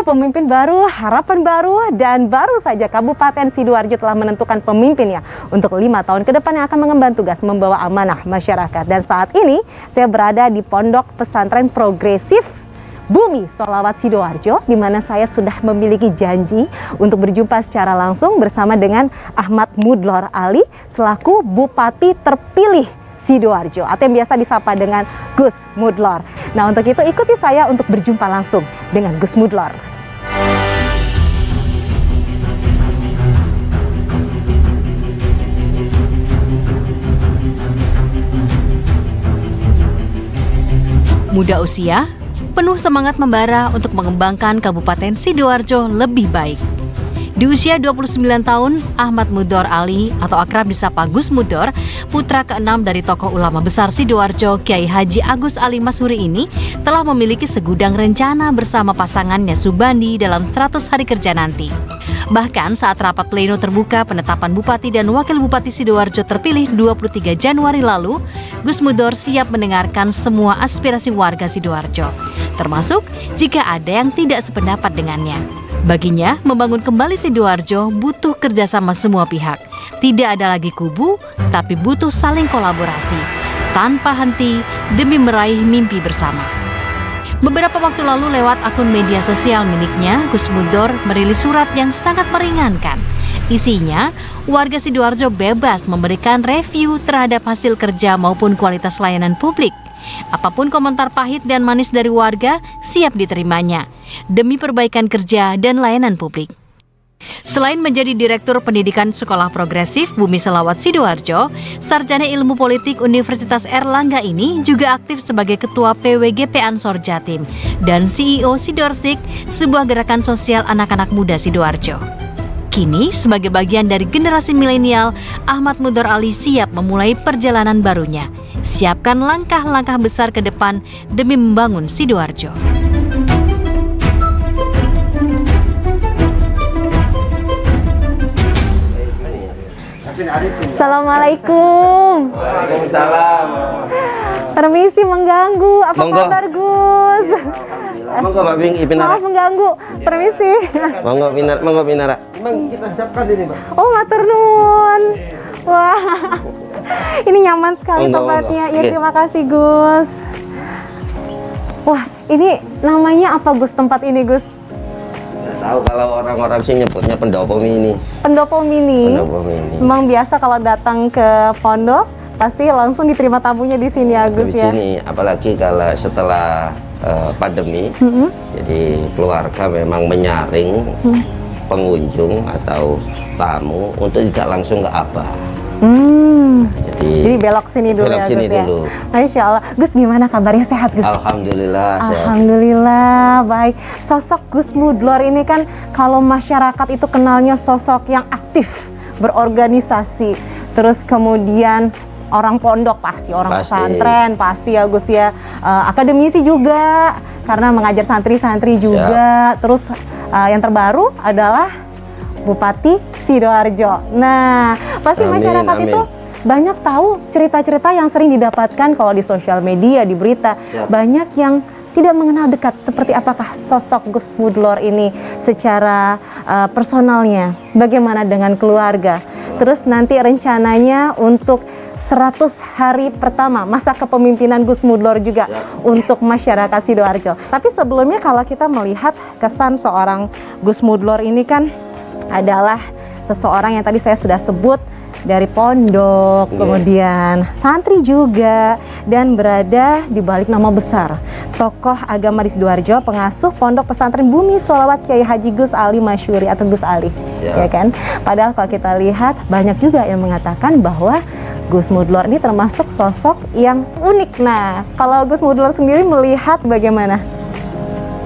pemimpin baru, harapan baru, dan baru saja Kabupaten Sidoarjo telah menentukan pemimpinnya untuk 5 tahun ke depan yang akan mengemban tugas membawa amanah masyarakat. Dan saat ini saya berada di Pondok Pesantren Progresif Bumi Sholawat Sidoarjo, di mana saya sudah memiliki janji untuk berjumpa secara langsung bersama dengan Ahmad Mudlor Ali selaku Bupati terpilih Sidoarjo atau yang biasa disapa dengan Gus Mudlor. Nah, untuk itu ikuti saya untuk berjumpa langsung dengan Gus Mudlor. Muda usia, penuh semangat membara untuk mengembangkan Kabupaten Sidoarjo lebih baik. Di usia 29 tahun, Ahmad Mudlor Ali atau akrab disapa Gus Mudlor, putra ke-6 dari tokoh ulama besar Sidoarjo, Kiai Haji Agus Ali Masyuri ini telah memiliki segudang rencana bersama pasangannya Subandi dalam 100 hari kerja nanti. Bahkan saat rapat pleno terbuka penetapan Bupati dan Wakil Bupati Sidoarjo terpilih 23 Januari lalu, Gus Mudlor siap mendengarkan semua aspirasi warga Sidoarjo, termasuk jika ada yang tidak sependapat dengannya. Baginya, membangun kembali Sidoarjo butuh kerjasama semua pihak. Tidak ada lagi kubu, tapi butuh saling kolaborasi, tanpa henti demi meraih mimpi bersama. Beberapa waktu lalu lewat akun media sosial miliknya, Gus Mudlor merilis surat yang sangat meringankan. Isinya, warga Sidoarjo bebas memberikan review terhadap hasil kerja maupun kualitas layanan publik. Apapun komentar pahit dan manis dari warga siap diterimanya demi perbaikan kerja dan layanan publik. Selain menjadi Direktur Pendidikan Sekolah Progresif Bumi Sholawat Sidoarjo, sarjana Ilmu Politik Universitas Erlangga ini juga aktif sebagai Ketua PWGP Ansor Jatim dan CEO Sidorsik, sebuah gerakan sosial anak-anak muda Sidoarjo. Kini, sebagai bagian dari generasi milenial, Ahmad Mudlor Ali siap memulai perjalanan barunya. Siapkan langkah-langkah besar ke depan demi membangun Sidoarjo. Assalamualaikum. Waalaikumsalam. Permisi mengganggu. Apa kabar, Gus? Monggo Mbak Bing, Maaf mengganggu. Permisi. Monggo Pinara. Memang kita siapkan ini, Mbak. Oh, matur nuwun. Wah. Ini nyaman sekali tempatnya. Ya, terima kasih, Gus. Wah, ini namanya apa, Gus, tempat ini, Gus? Nggak tahu, kalau orang-orang sih nyebutnya pendopo mini. Pendopo mini. Pendopo mini. Memang biasa kalau datang ke pondok pasti langsung diterima tamunya di sini, ya, Gus, di ya. sini, apalagi kalau setelah pandemi, jadi keluarga memang menyaring pengunjung atau tamu untuk tidak langsung ke Abah. Jadi belok sini dulu, belok ya, sini Gus, dulu. ya. Masya Allah. Gus, gimana kabarnya, sehat, Gus? Alhamdulillah. Alhamdulillah, baik. Sosok Gus Mudlor ini kan kalau masyarakat itu kenalnya sosok yang aktif, berorganisasi. Terus kemudian orang pondok pasti, orang pesantren pasti, ya, Gus, ya. Akademisi juga, karena mengajar santri-santri juga. Terus yang terbaru adalah Bupati Sidoarjo. Nah, pasti masyarakat itu banyak tahu cerita-cerita yang sering didapatkan kalau di sosial media, di berita. Banyak yang tidak mengenal dekat seperti apakah sosok Gus Mudlor ini secara personalnya, bagaimana dengan keluarga. Terus nanti rencananya untuk 100 hari pertama masa kepemimpinan Gus Mudlor juga untuk masyarakat Sidoarjo. Tapi sebelumnya kalau kita melihat kesan seorang Gus Mudlor ini kan adalah seseorang yang tadi saya sudah sebut dari pondok, kemudian santri juga, dan berada di balik nama besar tokoh agama di Sidoarjo, pengasuh Pondok Pesantren Bumi Sholawat Kiai Haji Gus Ali Masyuri atau Gus Ali, ya kan? Padahal kalau kita lihat banyak juga yang mengatakan bahwa Gus Mudlor ini termasuk sosok yang unik. Nah, kalau Gus Mudlor sendiri melihat bagaimana?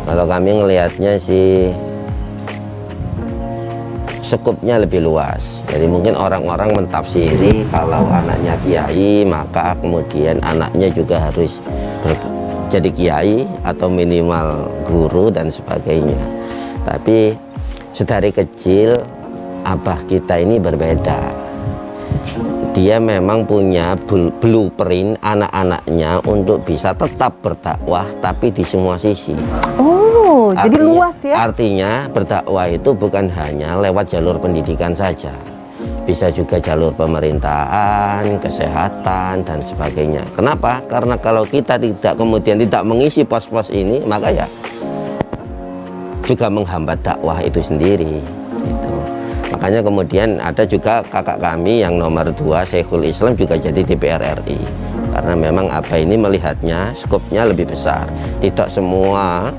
Kalau kami ngelihatnya sih skupnya lebih luas. Jadi mungkin orang-orang mentafsiri kalau anaknya kiai, maka kemudian anaknya juga harus jadi kiai atau minimal guru dan sebagainya. Tapi sedari kecil abah kita ini berbeda. Dia memang punya blueprint anak-anaknya untuk bisa tetap berdakwah tapi di semua sisi. Oh, Oh, jadi luas ya? Artinya berdakwah itu bukan hanya lewat jalur pendidikan saja, bisa juga jalur pemerintahan, kesehatan dan sebagainya. Kenapa? Karena kalau kita kemudian tidak mengisi pos-pos ini, maka ya juga menghambat dakwah itu sendiri. Gitu. Makanya kemudian ada juga kakak kami yang nomor 2, Syekhul Islam, juga jadi DPR RI. Karena memang apa ini melihatnya skopnya lebih besar. Tidak semua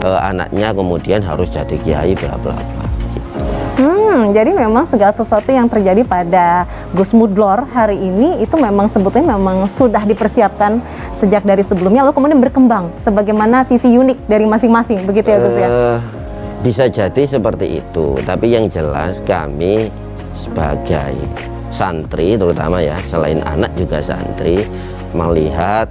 anaknya kemudian harus jadi kiai bla bla bla. Jadi memang segala sesuatu yang terjadi pada Gus Mudlor hari ini itu memang sebetulnya memang sudah dipersiapkan sejak dari sebelumnya, lalu kemudian berkembang sebagaimana sisi unik dari masing-masing, begitu ya Gus ya? Bisa jadi seperti itu, tapi yang jelas kami sebagai santri terutama ya, selain anak juga santri, melihat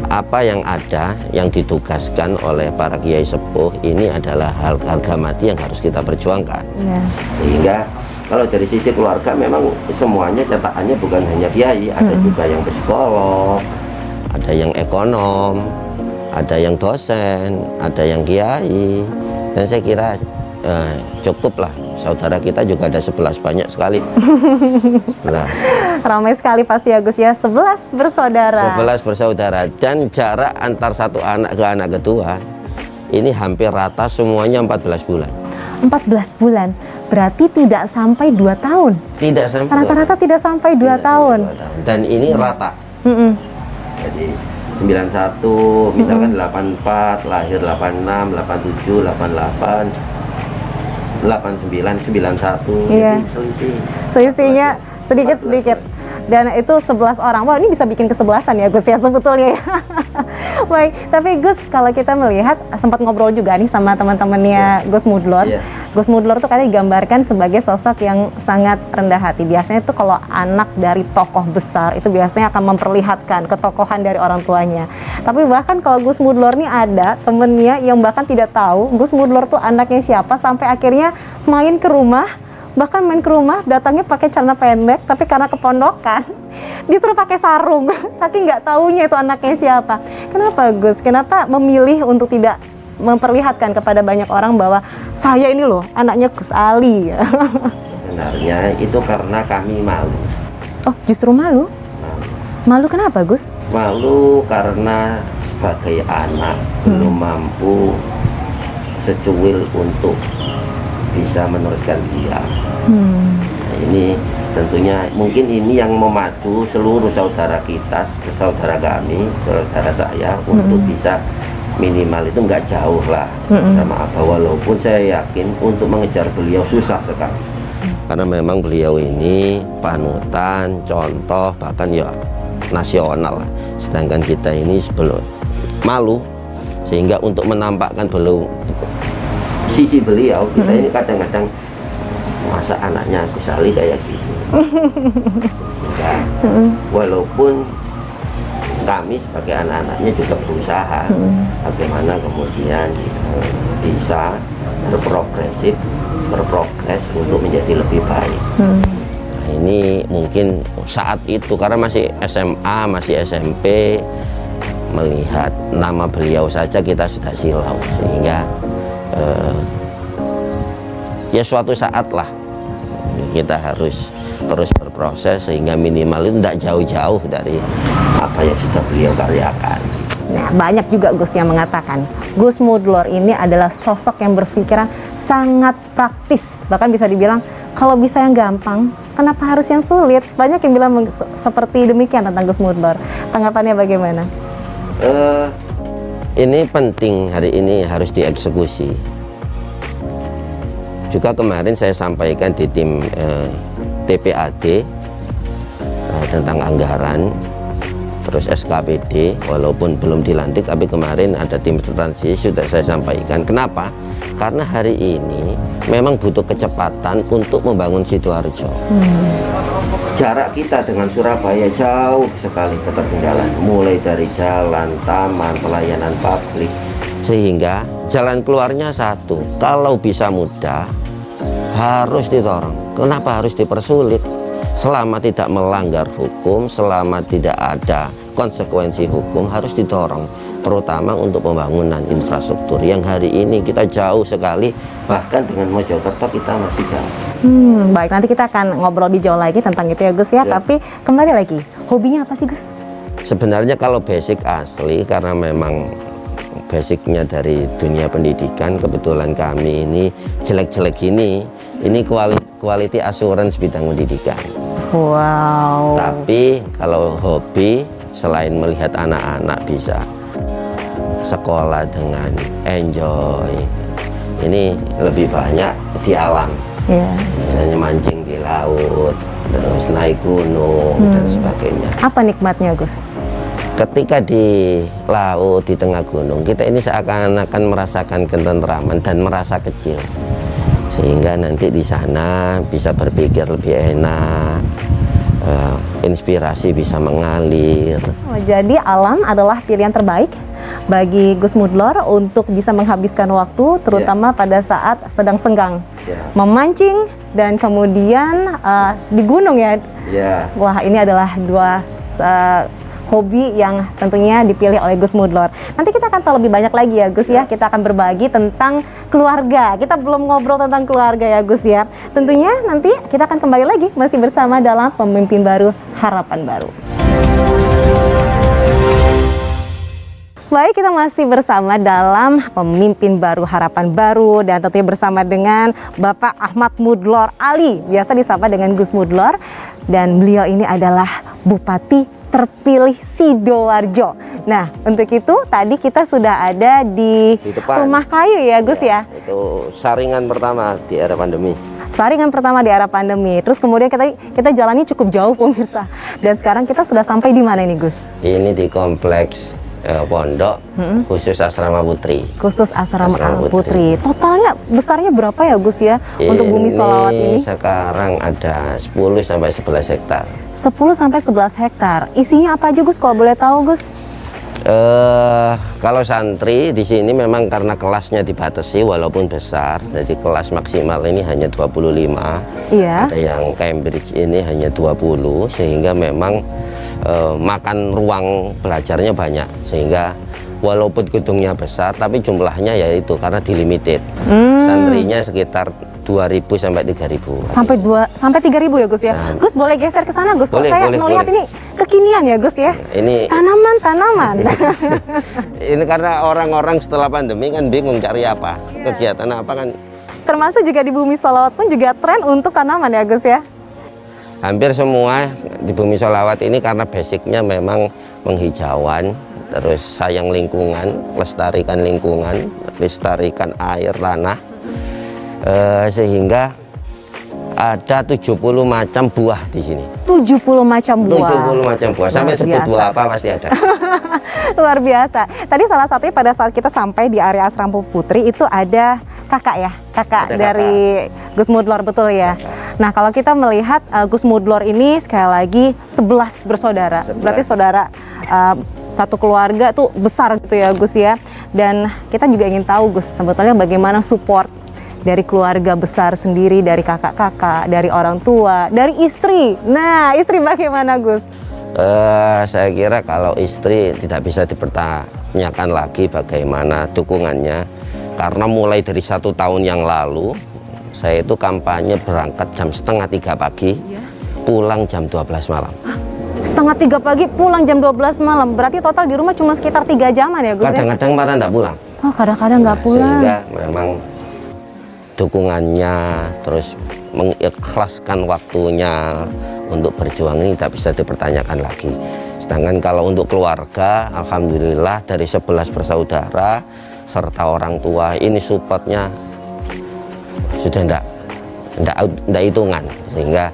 apa yang ada, yang ditugaskan oleh para kiai sepuh ini adalah harga mati yang harus kita perjuangkan. Sehingga kalau dari sisi keluarga memang semuanya cetakannya bukan hanya kiai, ada juga yang psikolog, ada yang ekonom, ada yang dosen, ada yang kiai, dan saya kira cukup lah. Saudara kita juga ada 11, banyak sekali. 11. Ramai sekali pasti ya Gus ya, 11 bersaudara. 11 bersaudara, dan jarak antar satu anak ke anak kedua ini hampir rata, semuanya 14 bulan. 14 bulan, berarti tidak sampai 2 tahun. Tidak sampai. Rata-rata tidak sampai 2 tahun. Dan ini rata. Jadi 91, misalkan 84, lahir 86, 87, 88. 89, 91, iya. Jadi selisihnya sedikit-sedikit, dan itu 11 orang. Wah, ini bisa bikin kesebelasan ya Gus ya sebetulnya ya. Baik, tapi Gus, kalau kita melihat, sempat ngobrol juga nih sama teman-temannya Gus Mudlor. Gus Mudlor tuh kadang digambarkan sebagai sosok yang sangat rendah hati. Biasanya tuh kalau anak dari tokoh besar itu biasanya akan memperlihatkan ketokohan dari orang tuanya. Tapi bahkan kalau Gus Mudlor nih ada temennya yang bahkan tidak tahu Gus Mudlor tuh anaknya siapa, sampai akhirnya main ke rumah, datangnya pakai celana pendek, tapi karena kepondokan disuruh pakai sarung, saking nggak taunya itu anaknya siapa. Kenapa Gus? Kenapa memilih untuk tidak memperlihatkan kepada banyak orang bahwa saya ini loh anaknya Gus Ali? Sebenarnya itu karena kami malu. Oh, justru malu? Malu kenapa Gus? Malu karena sebagai anak belum mampu secuil untuk bisa meneruskan dia. Nah, ini tentunya mungkin ini yang memacu seluruh saudara kita, saudara kami, saudara saya untuk bisa minimal itu nggak jauh lah sama apa. Walaupun saya yakin untuk mengejar beliau susah sekali, karena memang beliau ini panutan, contoh, bahkan ya nasional lah. Sedangkan kita ini sebelum malu, sehingga untuk menampakkan sisi beliau, kita ini kadang-kadang masa anaknya Gus Ali kayak gitu. Sehingga walaupun kami sebagai anak-anaknya juga berusaha bagaimana kemudian bisa berprogres untuk menjadi lebih baik. Nah, ini mungkin saat itu karena masih SMA, masih SMP, melihat nama beliau saja kita sudah silau, sehingga ya suatu saat lah kita harus terus berproses sehingga minimal itu tidak jauh-jauh dari apa yang sudah beliau karyakan. Nah, banyak juga Gus yang mengatakan Gus Mudlor ini adalah sosok yang berpikiran sangat praktis, bahkan bisa dibilang kalau bisa yang gampang, kenapa harus yang sulit? Banyak yang bilang seperti demikian tentang Gus Mudlor. Tanggapannya bagaimana? Ini penting, hari ini harus dieksekusi. Juga kemarin saya sampaikan di tim TPAD tentang anggaran, terus SKPD, walaupun belum dilantik, tapi kemarin ada tim transisi sudah saya sampaikan. Kenapa? Karena hari ini memang butuh kecepatan untuk membangun Sidoarjo. Jarak kita dengan Surabaya jauh sekali ketertinggalan, mulai dari jalan, taman, pelayanan publik, sehingga jalan keluarnya satu, kalau bisa mudah harus ditorong. Kenapa harus dipersulit? Selama tidak melanggar hukum, selama tidak ada konsekuensi hukum harus didorong, terutama untuk pembangunan infrastruktur yang hari ini kita jauh sekali, bahkan dengan Mojokerto kita masih jauh. Baik, nanti kita akan ngobrol lebih jauh lagi tentang itu ya Gus ya. Ya. Tapi kembali lagi, hobinya apa sih Gus? Sebenarnya kalau basic asli, karena memang basicnya dari dunia pendidikan, kebetulan kami ini jelek-jelek ini quality assurance bidang pendidikan. Wow. Tapi kalau hobi, selain melihat anak-anak bisa sekolah dengan enjoy, ini lebih banyak di alam. Iya. Misalnya mancing di laut, terus naik gunung dan sebagainya. Apa nikmatnya Gus? Ketika di laut, di tengah gunung, kita ini seakan-akan merasakan ketentraman dan merasa kecil, sehingga nanti di sana bisa berpikir lebih enak, inspirasi bisa mengalir. Oh, jadi alam adalah pilihan terbaik bagi Gus Mudlor untuk bisa menghabiskan waktu, terutama pada saat sedang senggang, memancing dan kemudian di gunung ya. Wah, ini adalah dua hobi yang tentunya dipilih oleh Gus Mudlor. Nanti kita akan tahu lebih banyak lagi ya Gus ya. Kita akan berbagi tentang keluarga. Kita belum ngobrol tentang keluarga ya Gus ya. Tentunya nanti kita akan kembali lagi masih bersama dalam Pemimpin Baru Harapan Baru. Baik, kita masih bersama dalam Pemimpin Baru Harapan Baru dan tentunya bersama dengan Bapak Ahmad Mudlor Ali, biasa disapa dengan Gus Mudlor, dan beliau ini adalah Bupati terpilih Sidoarjo. Nah, untuk itu tadi kita sudah ada di depan rumah kayu ya Gus ya. Itu saringan pertama di era pandemi. Saringan pertama di era pandemi. Terus kemudian kita jalani cukup jauh pemirsa. Dan sekarang kita sudah sampai di mana ini Gus? Ini di kompleks pondok khusus asrama putri. Khusus asrama putri. Totalnya besarnya berapa ya Gus ya untuk bumi sholawat ini? Sekarang ada 10 sampai 11 hektar. 10 sampai 11 hektar. Isinya apa aja Gus kalau boleh tahu Gus? Kalau santri di sini memang karena kelasnya dibatasi walaupun besar, jadi kelas maksimal ini hanya 25. Iya. Ada yang Cambridge ini hanya 20, sehingga memang makan ruang belajarnya banyak, sehingga walaupun gedungnya besar tapi jumlahnya yaitu karena dilimited. Santrinya sekitar 2.000 sampai 3.000. Sampai 3.000 ya Gus ya. Sampai. Gus boleh geser ke sana Gus. Kok Boleh, saya boleh, melihat boleh. ini kekinian ya Gus ya. Ini Tanaman. ini karena orang-orang setelah pandemi kan bingung cari apa, kegiatan apa kan. Termasuk juga di bumi sholawat pun juga tren untuk tanaman ya Gus ya. Hampir semua di bumi sholawat ini karena basicnya memang penghijauan, terus sayang lingkungan, lestarikan lingkungan, lestarikan air, tanah, sehingga ada 70 macam buah di sini. 70 macam buah. 70 macam buah. Sampai Luar sebut biasa. buah apa pasti ada. Luar biasa. Tadi salah satunya pada saat kita sampai di area asrama putri itu ada kakak ya, kakak Ada dari Gus Mudlor, betul ya. Nah, kalau kita melihat Gus Mudlor ini sekali lagi 11 bersaudara. 11. Berarti saudara satu keluarga tuh besar gitu ya Gus ya. Dan kita juga ingin tahu Gus, sebetulnya bagaimana support dari keluarga besar sendiri, dari kakak-kakak, dari orang tua, dari istri. Nah, istri bagaimana Gus? Saya kira kalau istri tidak bisa dipertanyakan lagi bagaimana dukungannya, karena mulai dari 1 tahun yang lalu saya itu kampanye berangkat jam 2:30 pagi, pulang jam 12 malam. 2:30 pagi pulang jam 12 malam, berarti total di rumah cuma sekitar 3 jaman ya Gus? Kadang-kadang malah enggak pulang. Oh, kadang-kadang nggak pulang. Sehingga memang dukungannya, terus mengikhlaskan waktunya untuk berjuang ini tidak bisa dipertanyakan lagi. Sedangkan kalau untuk keluarga, alhamdulillah dari 11 bersaudara serta orang tua ini supportnya sudah enggak hitungan, sehingga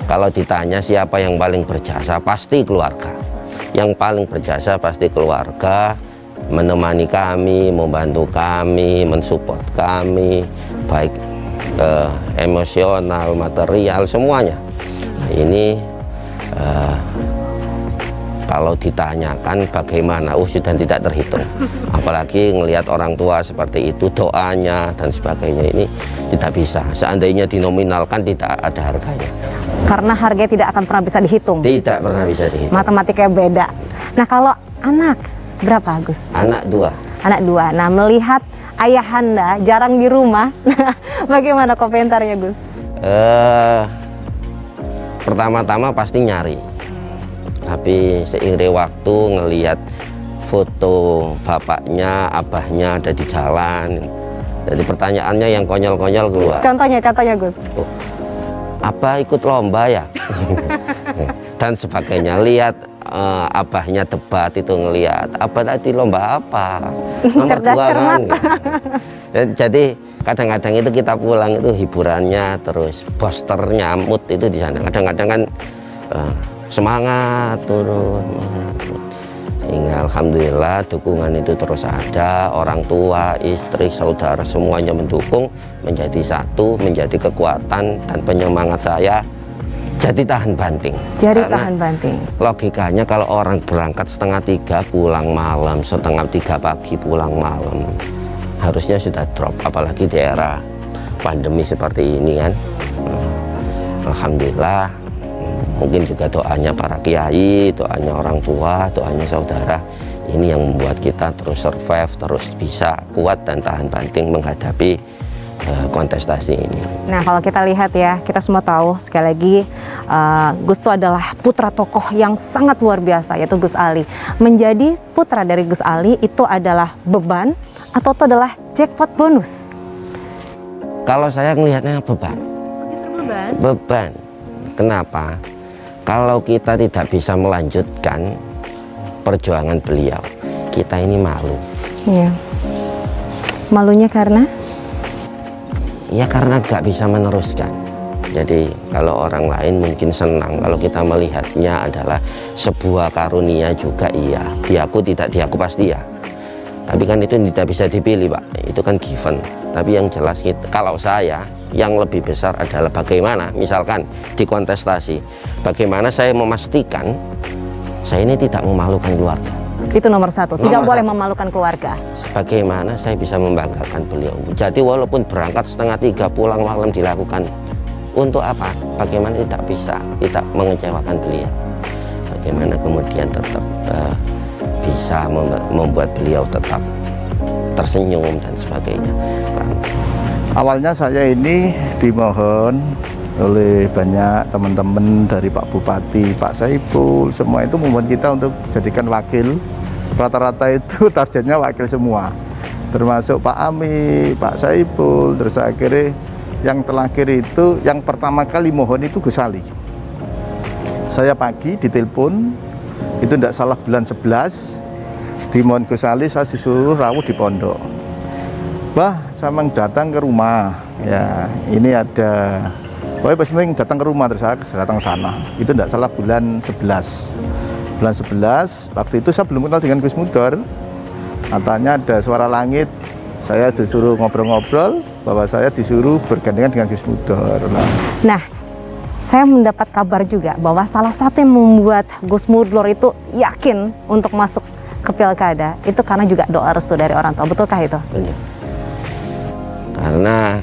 kalau ditanya siapa yang paling berjasa, pasti keluarga. Yang paling berjasa pasti keluarga, menemani kami, membantu kami, mensupport kami, baik emosional, material, semuanya. Nah, ini kalau ditanyakan bagaimana, sudah tidak terhitung. Apalagi ngelihat orang tua seperti itu, doanya dan sebagainya, ini tidak bisa. Seandainya dinominalkan tidak ada harganya. Karena harganya tidak akan pernah bisa dihitung. Tidak pernah bisa dihitung. Matematikanya beda. Nah kalau anak berapa Gus? Anak 2. Anak 2. Nah melihat ayahanda jarang di rumah, bagaimana komentarnya Gus? Pertama-tama pasti nyari, tapi seiring waktu ngelihat foto bapaknya, abahnya ada di jalan, jadi pertanyaannya yang konyol-konyol keluar. Contohnya Gus? Apa ikut lomba ya? Dan sebagainya. Lihat abahnya debat itu, ngelihat apa tadi lomba apa, nomor Cerdas 2 kan cermat. gitu. Jadi kadang-kadang itu kita pulang itu hiburannya, terus posternya mood itu di sana. Kadang-kadang kan semangat turun, sehingga alhamdulillah dukungan itu terus ada. Orang tua, istri, saudara semuanya mendukung, menjadi satu, menjadi kekuatan dan penyemangat saya. Jadi tahan banting. Jadi Karena tahan banting. logikanya kalau orang berangkat 2:30 pulang malam, 2:30 pagi pulang malam, harusnya sudah drop, apalagi di era pandemi seperti ini kan. Alhamdulillah, mungkin juga doanya para kiai, doanya orang tua, doanya saudara, ini yang membuat kita terus survive, terus bisa kuat dan tahan banting menghadapi kontestasi ini. Nah kalau kita lihat ya, kita semua tahu sekali lagi Gus itu adalah putra tokoh yang sangat luar biasa, yaitu Gus Ali. Menjadi putra dari Gus Ali itu adalah beban atau itu adalah jackpot bonus? Kalau saya melihatnya beban. Justru beban? Beban. Kenapa? Kalau kita tidak bisa melanjutkan perjuangan beliau, kita ini malu. Iya. Malunya karena? Ya karena nggak bisa meneruskan. Jadi kalau orang lain mungkin senang, kalau kita melihatnya adalah sebuah karunia juga, iya. Diaku tidak diaku pasti ya. Tapi kan itu tidak bisa dipilih Pak, itu kan given. Tapi yang jelas kalau saya, yang lebih besar adalah bagaimana, misalkan di kontestasi, bagaimana saya memastikan saya ini tidak memalukan keluarga. Itu nomor satu, tidak Nomor boleh satu. memalukan keluarga. Bagaimana saya bisa membanggakan beliau. Jadi walaupun berangkat 2:30 pulang malam dilakukan, untuk apa? Bagaimana tidak bisa, tidak mengecewakan beliau. Bagaimana kemudian tetap bisa membuat beliau tetap tersenyum dan sebagainya. Awalnya saya ini dimohon oleh banyak teman-teman dari Pak Bupati, Pak Saiful, semua itu membuat kita untuk jadikan wakil. Rata-rata itu targetnya wakil semua, termasuk Pak Ami, Pak Saiful, terus akhirnya yang terakhir itu, yang pertama kali mohon itu Gus Ali. Saya pagi ditelepon, itu tidak salah bulan 11, dimohon Gus Ali, saya disuruh rawuh di pondok. Bah, saya memang datang ke rumah, ya ini ada, pokoknya pas penting datang ke rumah, terus saya datang ke sana. Itu tidak salah bulan 11. Bulan 11, waktu itu saya belum kenal dengan Gus Mudor. Katanya ada suara langit, saya disuruh ngobrol-ngobrol, bahwa saya disuruh bergandengan dengan Gus Mudor. Nah, saya mendapat kabar juga bahwa salah satu yang membuat Gus Mudlor itu yakin untuk masuk ke pilkada, itu karena juga doa restu dari orang tua. Betulkah itu? Benar. Karena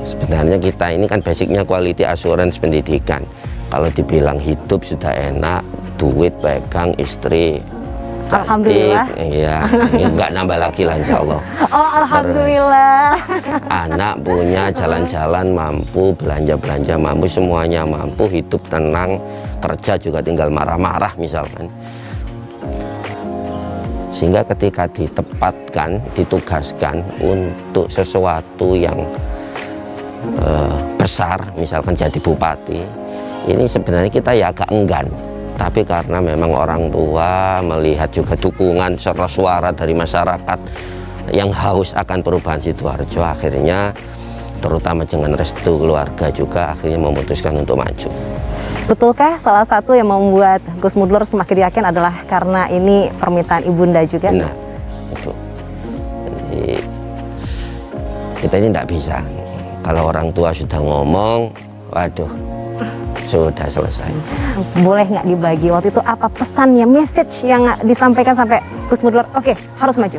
sebenarnya kita ini kan basicnya quality assurance pendidikan. Kalau dibilang hidup sudah enak, duit pegang, istri cantik, Alhamdulillah. iya, nggak nambah lagi lah insya Allah. Oh alhamdulillah. Anak punya, jalan-jalan mampu, belanja-belanja mampu, semuanya mampu, hidup tenang, kerja juga tinggal marah-marah misalkan. Sehingga ketika ditempatkan, ditugaskan untuk sesuatu yang besar, misalkan jadi bupati, ini sebenarnya kita ya agak enggan. Tapi karena memang orang tua melihat juga dukungan serta suara dari masyarakat yang haus akan perubahan Sidoarjo, akhirnya terutama dengan restu keluarga juga akhirnya memutuskan untuk maju. Betulkah salah satu yang membuat Gus Mudlor semakin yakin adalah karena ini permintaan ibunda juga? Benar, itu. Jadi, kita ini tidak bisa. Kalau orang tua sudah ngomong, waduh, sudah selesai. Boleh nggak dibagi waktu itu apa pesannya, message yang disampaikan sampai Gus Mudlor, oke, harus maju?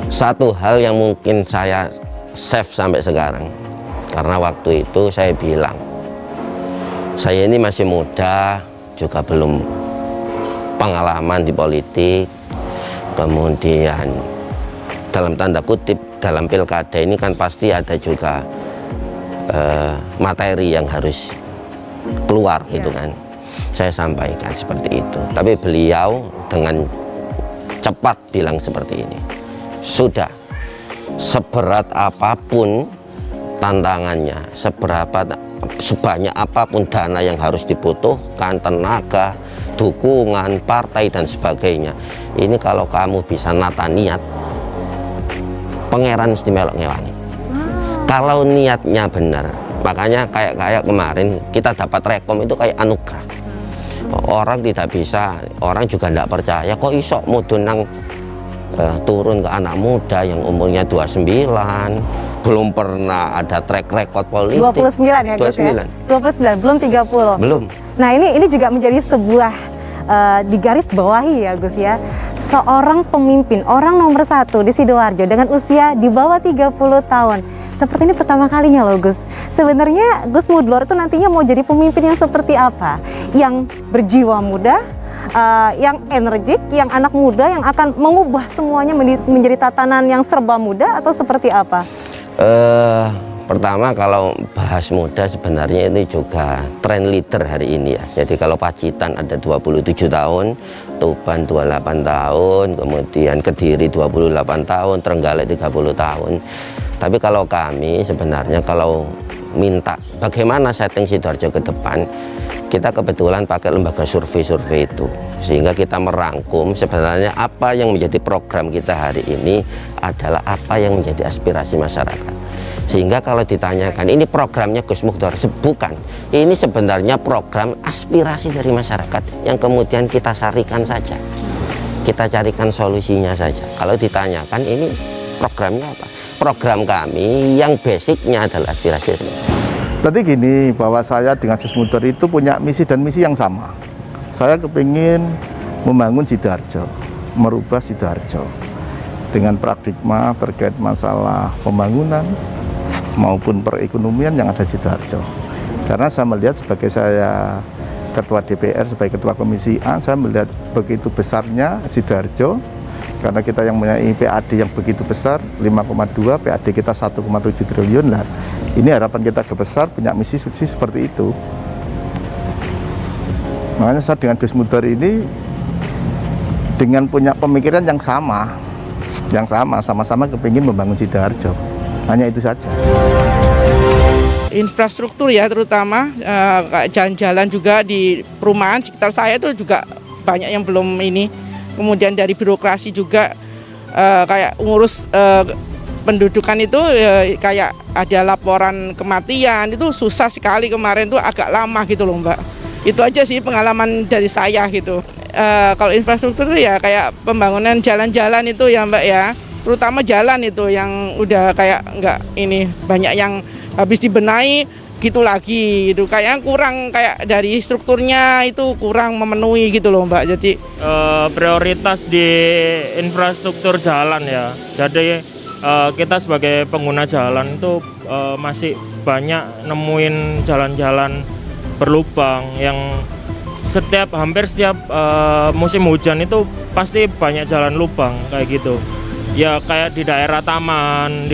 Satu hal yang mungkin saya save sampai sekarang, karena waktu itu saya bilang, saya ini masih muda, juga belum pengalaman di politik, kemudian dalam tanda kutip dalam pilkada ini kan pasti ada juga materi yang harus keluar gitu kan. Saya sampaikan seperti itu, tapi beliau dengan cepat bilang seperti ini, sudah seberat apapun tantangannya, sebanyak apapun dana yang harus dibutuhkan, tenaga, dukungan, partai dan sebagainya, ini kalau kamu bisa nata niat, pangeran mesti melok ngewangi. Kalau niatnya benar, makanya kayak kemarin kita dapat rekom itu kayak anugerah. Orang tidak bisa, orang juga tidak percaya kok iso mudun nang turun ke anak muda yang umurnya 29, belum pernah ada track record politik. 29 ya Gus ya? 29, belum 30. Belum. Nah ini juga menjadi sebuah digaris bawahi ya Gus ya. Seorang pemimpin, orang nomor 1 di Sidoarjo dengan usia di bawah 30 tahun. Seperti ini pertama kalinya loh Gus. Sebenarnya Gus Mudlor itu nantinya mau jadi pemimpin yang seperti apa? Yang berjiwa muda, yang energik, yang anak muda, yang akan mengubah semuanya menjadi tatanan yang serba muda atau seperti apa? Pertama kalau bahas muda sebenarnya ini juga tren leader hari ini ya. Jadi kalau Pacitan ada 27 tahun, Tuban 28 tahun, kemudian Kediri 28 tahun, Trenggalek 30 tahun. Tapi kalau kami sebenarnya kalau minta bagaimana setting Sidoarjo ke depan, kita kebetulan pakai lembaga survei itu, sehingga kita merangkum sebenarnya apa yang menjadi program kita hari ini adalah apa yang menjadi aspirasi masyarakat. Sehingga kalau ditanyakan ini programnya Gus Mudlor, bukan, ini sebenarnya program aspirasi dari masyarakat yang kemudian kita sarikan saja, kita carikan solusinya saja. Kalau ditanyakan ini programnya apa, program kami yang basicnya adalah aspirasi dari masyarakat. Tadi gini, bahwa saya dengan Gus Mudlor itu punya misi dan misi yang sama. Saya kepingin membangun Sidoarjo, merubah Sidoarjo dengan paradigma terkait masalah pembangunan maupun perekonomian yang ada di Sidoarjo. Karena saya melihat sebagai saya ketua DPR, sebagai ketua Komisi A, saya melihat begitu besarnya Sidoarjo. Karena kita yang punya PAD yang begitu besar, 5,2, PAD kita 1,7 triliun lah. Ini harapan kita besar, punya misi sukses seperti itu. Makanya saya dengan Gus Mudlor ini dengan punya pemikiran yang sama, sama-sama kepingin membangun Sidoarjo. Hanya itu saja. Infrastruktur ya terutama jalan-jalan juga di perumahan sekitar saya itu juga banyak yang belum ini. Kemudian dari birokrasi juga kayak ngurus pendudukan itu kayak ada laporan kematian itu susah sekali kemarin tuh agak lama gitu loh Mbak. Itu aja sih pengalaman dari saya gitu. Kalau infrastruktur itu ya kayak pembangunan jalan-jalan itu ya Mbak ya. Terutama jalan itu yang udah kayak nggak ini banyak yang habis dibenahi gitu lagi gitu, kayak kurang, kayak dari strukturnya itu kurang memenuhi gitu loh Mbak. Jadi prioritas di infrastruktur jalan ya, jadi kita sebagai pengguna jalan itu masih banyak nemuin jalan-jalan berlubang yang hampir setiap musim hujan itu pasti banyak jalan lubang kayak gitu. Ya kayak di daerah taman,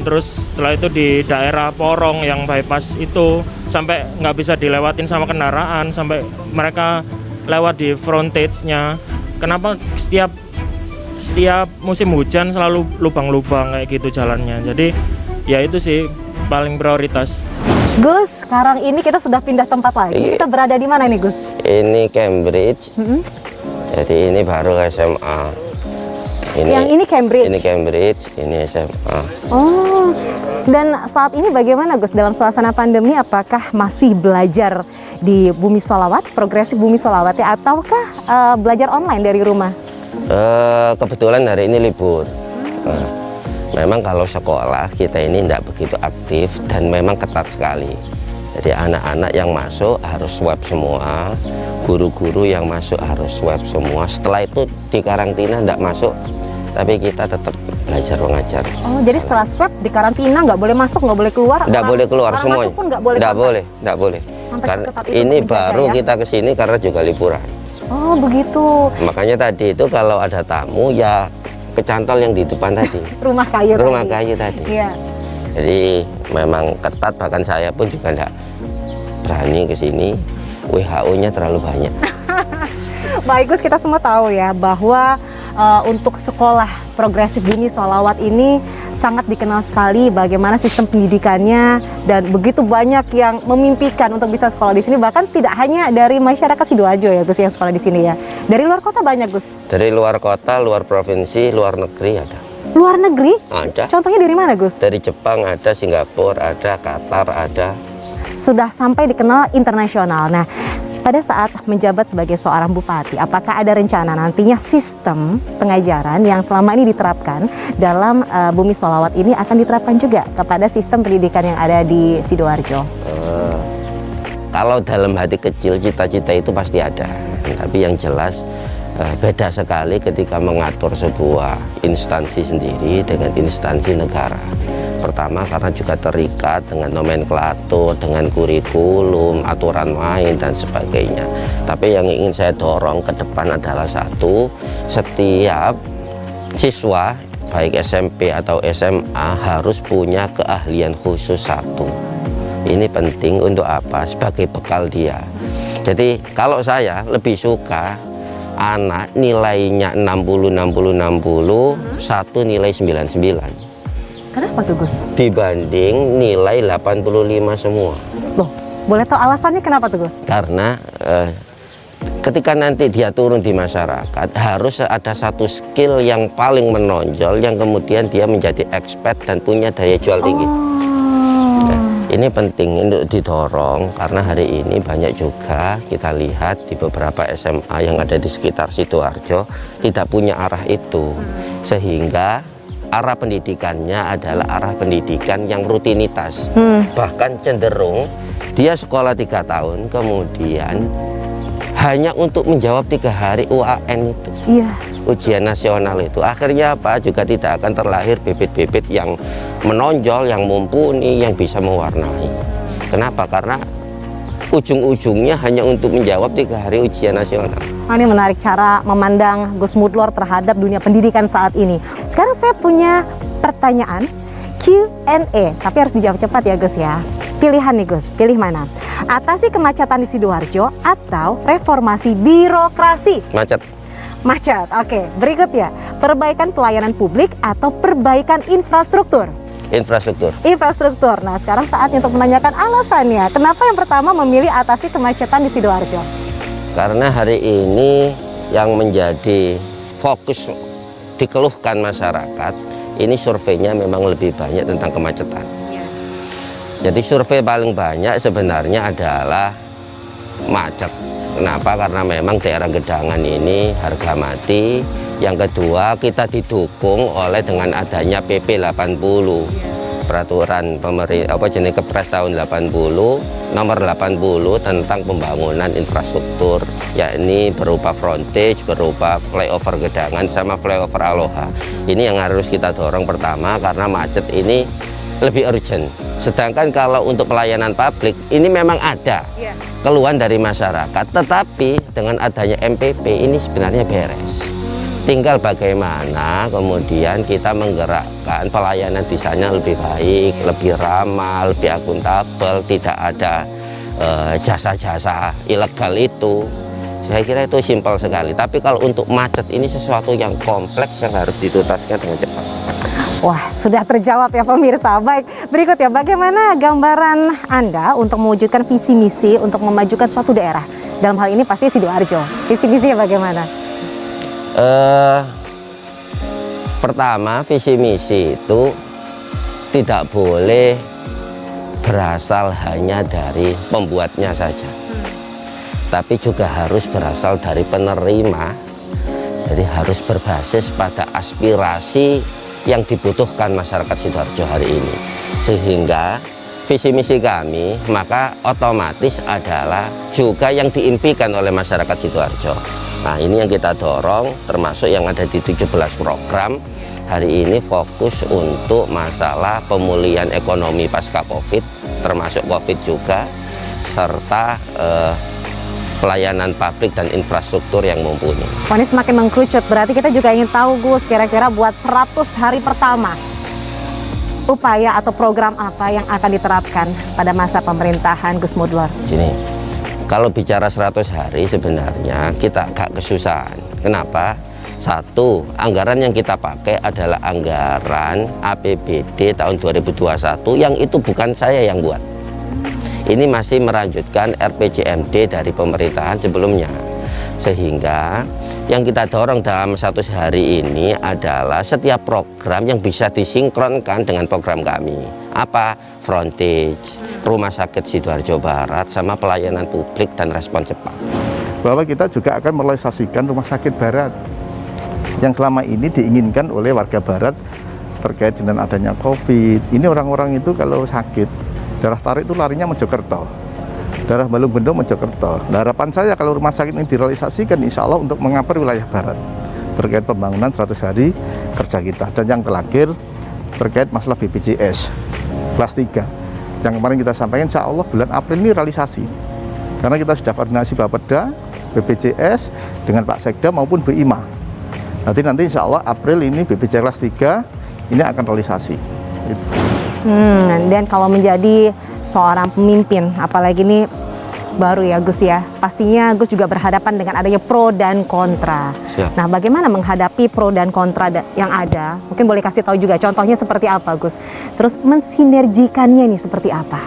terus setelah itu di daerah Porong yang bypass itu sampai nggak bisa dilewatin sama kendaraan, sampai mereka lewat di frontage-nya. Kenapa setiap musim hujan selalu lubang-lubang kayak gitu jalannya. Jadi ya itu sih paling prioritas. Gus, sekarang ini kita sudah pindah tempat lagi. Kita berada di mana nih Gus? Ini Cambridge. Jadi ini baru SMA. Yang ini Cambridge? Ini Cambridge, ini SMA. Oh, dan saat ini bagaimana Gus dalam suasana pandemi? Apakah masih belajar di Bumi Sholawat, progresif Bumi Sholawat ya, ataukah belajar online dari rumah? Kebetulan hari ini libur. Memang kalau sekolah kita ini tidak begitu aktif dan memang ketat sekali. Jadi anak-anak yang masuk harus swab semua, guru-guru yang masuk harus swab semua. Setelah itu di karantina tidak masuk, tapi kita tetap belajar mengajar. Oh, jadi setelah swab di karantina nggak boleh masuk, nggak boleh keluar? Nggak boleh keluar semuanya. Nggak boleh. Nggak boleh. Sampai Karena seketat itu ini menjaga, baru ya? kita kesini karena juga liburan. Oh begitu. Makanya tadi itu kalau ada tamu ya kecantol yang di depan tadi. Rumah kayu. Rumah tadi. kayu tadi. Iya. Jadi memang ketat, bahkan saya pun juga enggak berani ke sini. WHO-nya terlalu banyak. Baik Gus, kita semua tahu ya bahwa untuk sekolah progresif dini Sholawat ini sangat dikenal sekali bagaimana sistem pendidikannya, dan begitu banyak yang memimpikan untuk bisa sekolah di sini, bahkan tidak hanya dari masyarakat Sidoarjo ya Gus yang sekolah di sini ya. Dari luar kota banyak Gus. Dari luar kota, luar provinsi, luar negeri ada. Luar negeri? Ada. Contohnya dari mana Gus? Dari Jepang ada, Singapura ada, Qatar ada. Sudah sampai dikenal internasional. Nah, pada saat menjabat sebagai seorang bupati, apakah ada rencana nantinya sistem pengajaran yang selama ini diterapkan dalam Bumi Sholawat ini akan diterapkan juga kepada sistem pendidikan yang ada di Sidoarjo? Kalau dalam hati kecil cita-cita itu pasti ada, tapi yang jelas beda sekali ketika mengatur sebuah instansi sendiri dengan instansi negara. Pertama karena juga terikat dengan nomenklatur, dengan kurikulum, aturan main dan sebagainya. Tapi yang ingin saya dorong ke depan adalah satu, setiap siswa baik SMP atau SMA harus punya keahlian khusus satu. Ini penting untuk apa? Sebagai bekal dia. Jadi kalau saya lebih suka anak nilainya 60, satu nilai 99. Kenapa tuh Gus? Dibanding nilai 85 semua. Loh, boleh tahu alasannya kenapa tuh Gus? Karena ketika nanti dia turun di masyarakat harus ada satu skill yang paling menonjol yang kemudian dia menjadi expert dan punya daya jual tinggi. Nah, ini penting untuk didorong karena hari ini banyak juga kita lihat di beberapa SMA yang ada di sekitar Sidoarjo tidak punya arah itu, sehingga arah pendidikannya adalah arah pendidikan yang rutinitas. Bahkan cenderung dia sekolah 3 tahun kemudian hanya untuk menjawab 3 hari UAN itu. Iya. Ujian nasional itu. Akhirnya apa? Juga tidak akan terlahir bibit-bibit yang menonjol, yang mumpuni, yang bisa mewarnai. Kenapa? Karena ujung-ujungnya hanya untuk menjawab 3 hari ujian nasional. Ini menarik cara memandang Gus Mudlor terhadap dunia pendidikan saat ini. Sekarang saya punya pertanyaan Q&A, tapi harus dijawab cepat ya Gus ya. Pilihan nih Gus, pilih mana? Atasi kemacetan di Sidoarjo atau reformasi birokrasi? Macet. Macet, oke. Berikutnya, perbaikan pelayanan publik atau perbaikan infrastruktur? Infrastruktur. Infrastruktur. Nah, sekarang saatnya untuk menanyakan alasannya. Kenapa yang pertama memilih atasi kemacetan di Sidoarjo? Karena hari ini yang menjadi fokus dikeluhkan masyarakat, ini surveinya memang lebih banyak tentang kemacetan. Jadi survei paling banyak sebenarnya adalah macet. Kenapa? Karena memang daerah Gedangan ini harga mati. Yang kedua, kita didukung oleh dengan adanya PP 80. Peraturan pemerintah Kepres tahun 80 nomor 80 tentang pembangunan infrastruktur, yakni berupa frontage, berupa flyover Gedangan sama flyover Aloha. Ini yang harus kita dorong pertama karena macet ini lebih urgent. Sedangkan kalau untuk pelayanan publik ini memang ada keluhan dari masyarakat, tetapi dengan adanya MPP ini sebenarnya beres. Tinggal bagaimana kemudian kita menggerakkan pelayanan di sana lebih baik, lebih ramah, lebih akuntabel, tidak ada jasa-jasa ilegal itu. Saya kira itu simpel sekali. Tapi kalau untuk macet ini sesuatu yang kompleks yang harus dituntaskan dengan cepat. Wah, sudah terjawab ya pemirsa. Baik, berikut ya, bagaimana gambaran Anda untuk mewujudkan visi misi untuk memajukan suatu daerah? Dalam hal ini pasti Sidoarjo. Visi misinya bagaimana? Pertama, visi misi itu tidak boleh berasal hanya dari pembuatnya saja, tapi juga harus berasal dari penerima. Jadi harus berbasis pada aspirasi yang dibutuhkan masyarakat Sidoarjo hari ini, sehingga visi misi kami maka otomatis adalah juga yang diimpikan oleh masyarakat Sidoarjo. Nah, ini yang kita dorong, termasuk yang ada di 17 program. Hari ini fokus untuk masalah pemulihan ekonomi pasca COVID, termasuk COVID juga, serta pelayanan publik dan infrastruktur yang mumpuni. Wah, ini semakin mengkerucut, berarti kita juga ingin tahu Gus, kira-kira buat 100 hari pertama, upaya atau program apa yang akan diterapkan pada masa pemerintahan Gus Mudlor? Gini, kalau bicara 100 hari sebenarnya kita agak kesusahan. Kenapa? Satu, anggaran yang kita pakai adalah anggaran APBD tahun 2021 yang itu bukan saya yang buat. Ini masih melanjutkan RPJMD dari pemerintahan sebelumnya. Sehingga yang kita dorong dalam 100 hari ini adalah setiap program yang bisa disinkronkan dengan program kami. Apa? Frontage, Rumah Sakit Sidoarjo Barat, sama pelayanan publik dan respon cepat. Bahwa kita juga akan merealisasikan Rumah Sakit Barat yang selama ini diinginkan oleh warga Barat terkait dengan adanya COVID. Ini orang-orang itu kalau sakit, darah tarik itu larinya Mojokerto, darah balung bendong Mojokerto. Nah, harapan saya kalau rumah sakit ini direalisasikan, insya Allah untuk mengapar wilayah Barat terkait pembangunan 100 hari kerja kita. Dan yang terakhir terkait masalah BPJS kelas 3 yang kemarin kita sampaikan, insya Allah bulan April ini realisasi, karena kita sudah koordinasi Bapeda, BPJS dengan Pak Sekda maupun BIMA. Nanti insya Allah April ini BPJS kelas 3 ini akan realisasi. Dan kalau menjadi seorang pemimpin, apalagi ini baru ya Gus ya, pastinya Gus juga berhadapan dengan adanya pro dan kontra. Siap. Nah, bagaimana menghadapi pro dan kontra yang ada? Mungkin boleh kasih tahu juga contohnya seperti apa Gus? Terus mensinergikannya nih seperti apa?